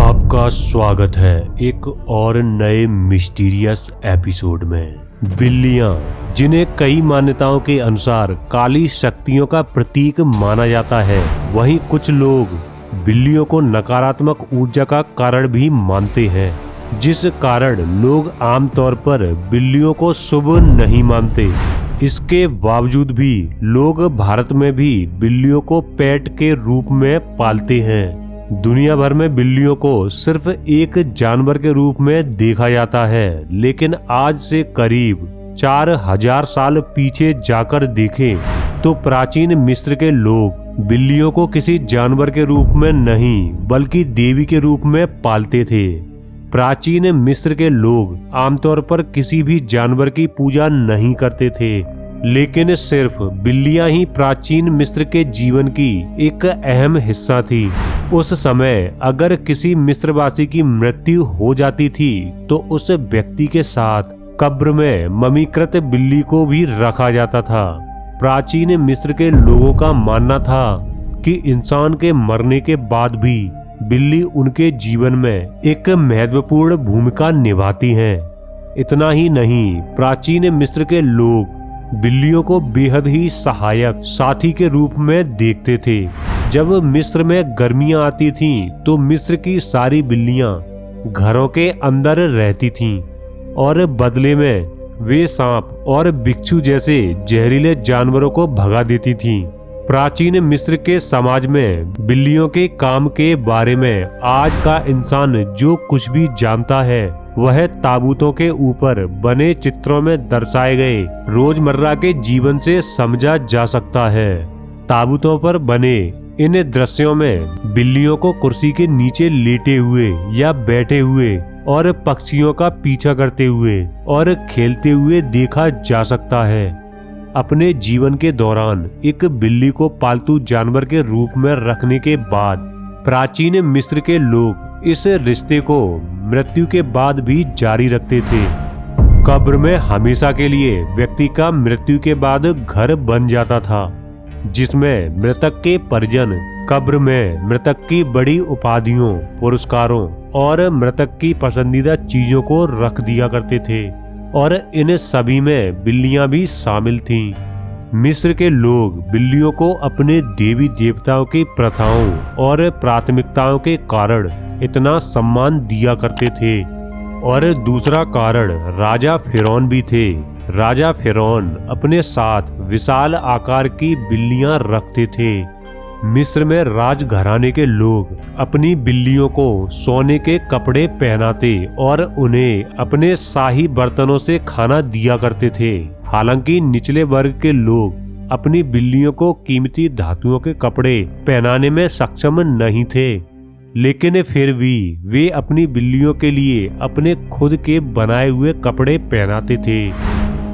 आपका स्वागत है एक और नए मिस्टीरियस एपिसोड में। बिल्लियां, जिन्हें कई मान्यताओं के अनुसार काली शक्तियों का प्रतीक माना जाता है, वहीं कुछ लोग बिल्लियों को नकारात्मक ऊर्जा का कारण भी मानते हैं, जिस कारण लोग आमतौर पर बिल्लियों को शुभ नहीं मानते। इसके बावजूद भी लोग भारत में भी बिल्लियों को पेट के रूप में पालते हैं। दुनिया भर में बिल्लियों को सिर्फ एक जानवर के रूप में देखा जाता है, लेकिन आज से करीब 4000 साल पीछे जाकर देखें तो प्राचीन मिस्र के लोग बिल्लियों को किसी जानवर के रूप में नहीं बल्कि देवी के रूप में पालते थे। प्राचीन मिस्र के लोग आमतौर पर किसी भी जानवर की पूजा नहीं करते थे, लेकिन सिर्फ बिल्लियां ही प्राचीन मिस्र के जीवन की एक अहम हिस्सा थी। उस समय अगर किसी मिस्रवासी की मृत्यु हो जाती थी तो उस व्यक्ति के साथ कब्र में ममीकृत बिल्ली को भी रखा जाता था। प्राचीन मिस्र के लोगों का मानना था कि इंसान के मरने के बाद भी बिल्ली उनके जीवन में एक महत्वपूर्ण भूमिका निभाती है। इतना ही नहीं, प्राचीन मिस्र के लोग बिल्लियों को बेहद ही सहायक साथी के रूप में देखते थे। जब मिस्र में गर्मियां आती थीं, तो मिस्र की सारी बिल्लियां घरों के अंदर रहती थीं और बदले में वे सांप और बिच्छू जैसे जहरीले जानवरों को भगा देती थीं। प्राचीन मिस्र के समाज में बिल्लियों के काम के बारे में आज का इंसान जो कुछ भी जानता है, वह ताबूतों के ऊपर बने चित्रों में दर्शाए गए रोजमर्रा के जीवन से समझा जा सकता है। ताबूतों पर बने इन दृश्यों में बिल्लियों को कुर्सी के नीचे लेटे हुए या बैठे हुए और पक्षियों का पीछा करते हुए और खेलते हुए देखा जा सकता है। अपने जीवन के दौरान एक बिल्ली को पालतू जानवर के रूप में रखने के बाद प्राचीन मिस्र के लोग इस रिश्ते को मृत्यु के बाद भी जारी रखते थे। कब्र में हमेशा के लिए व्यक्ति का मृत्यु के बाद घर बन जाता था, जिसमें मृतक के परिजन कब्र में मृतक की बड़ी उपाधियों, पुरस्कारों और मृतक की पसंदीदा चीजों को रख दिया करते थे, और इन सभी में बिल्लियां भी शामिल थीं। मिस्र के लोग बिल्लियों को अपने देवी देवताओं की प्रथाओं और प्राथमिकताओं के कारण इतना सम्मान दिया करते थे। और दूसरा कारण राजा फिरौन भी थे। राजा फिरौन अपने साथ विशाल आकार की बिल्लियां रखते थे। मिस्र में राजघराने के लोग अपनी बिल्लियों को सोने के कपड़े पहनाते और उन्हें अपने शाही बर्तनों से खाना दिया करते थे। हालांकि निचले वर्ग के लोग अपनी बिल्लियों को कीमती धातुओं के कपड़े पहनाने में सक्षम नहीं थे, लेकिन फिर भी वे अपनी बिल्लियों के लिए अपने खुद के बनाए हुए कपड़े पहनाते थे।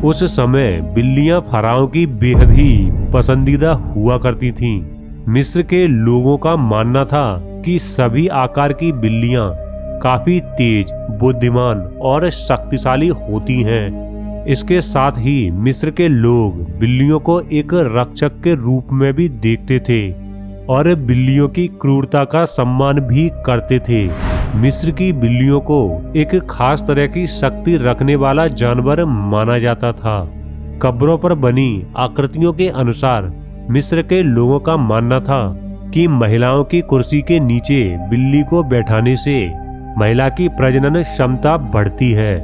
उस समय बिल्लियां फराओं की बेहद ही पसंदीदा हुआ करती थीं। मिस्र के लोगों का मानना था कि सभी आकार की बिल्लियां काफी तेज, बुद्धिमान और शक्तिशाली होती हैं। इसके साथ ही मिस्र के लोग बिल्लियों को एक रक्षक के रूप में भी देखते थे और बिल्लियों की क्रूरता का सम्मान भी करते थे। मिस्र की बिल्लियों को एक खास तरह की शक्ति रखने वाला जानवर माना जाता था। कब्रों पर बनी आकृतियों के अनुसार मिस्र के लोगों का मानना था कि महिलाओं की कुर्सी के नीचे बिल्ली को बैठाने से महिला की प्रजनन क्षमता बढ़ती है।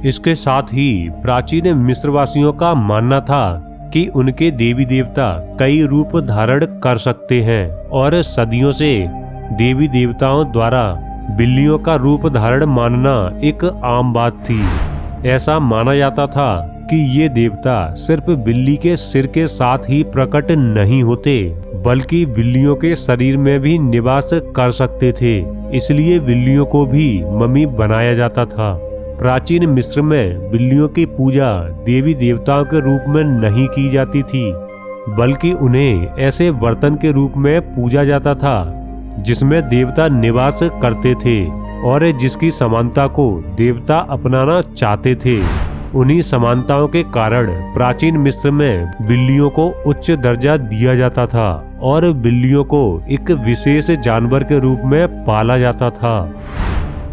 इसके साथ ही प्राचीन मिस्रवासियों का मानना था कि उनके देवी देवता कई रूप धारण कर सकते हैं और सदियों से देवी देवताओं द्वारा बिल्लियों का रूप धारण मानना एक आम बात थी। ऐसा माना जाता था कि ये देवता सिर्फ बिल्ली के सिर के साथ ही प्रकट नहीं होते, बल्कि बिल्लियों के शरीर में भी निवास कर सकते थे। इसलिए बिल्लियों को भी मम्मी बनाया जाता था। प्राचीन मिस्र में बिल्लियों की पूजा देवी देवताओं के रूप में नहीं की जाती थी, बल्कि उन्हें ऐसे बर्तन के रूप में पूजा जाता था जिसमें देवता निवास करते थे और जिसकी समानता को देवता अपनाना चाहते थे। उन्हीं समानताओं के कारण प्राचीन मिस्र में बिल्लियों को उच्च दर्जा दिया जाता था और बिल्लियों को एक विशेष जानवर के रूप में पाला जाता था।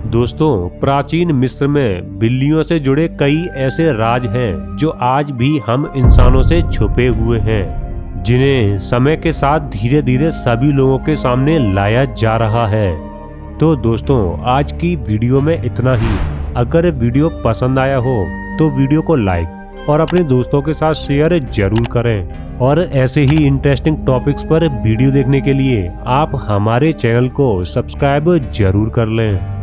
दोस्तों, प्राचीन मिस्र में बिल्लियों से जुड़े कई ऐसे राज हैं जो आज भी हम इंसानों से छुपे हुए हैं, जिन्हें समय के साथ धीरे धीरे सभी लोगों के सामने लाया जा रहा है। तो दोस्तों, आज की वीडियो में इतना ही। अगर वीडियो पसंद आया हो तो वीडियो को लाइक और अपने दोस्तों के साथ शेयर जरूर करें। और ऐसे ही इंटरेस्टिंग टॉपिक्स पर वीडियो देखने के लिए आप हमारे चैनल को सब्सक्राइब जरूर कर लें।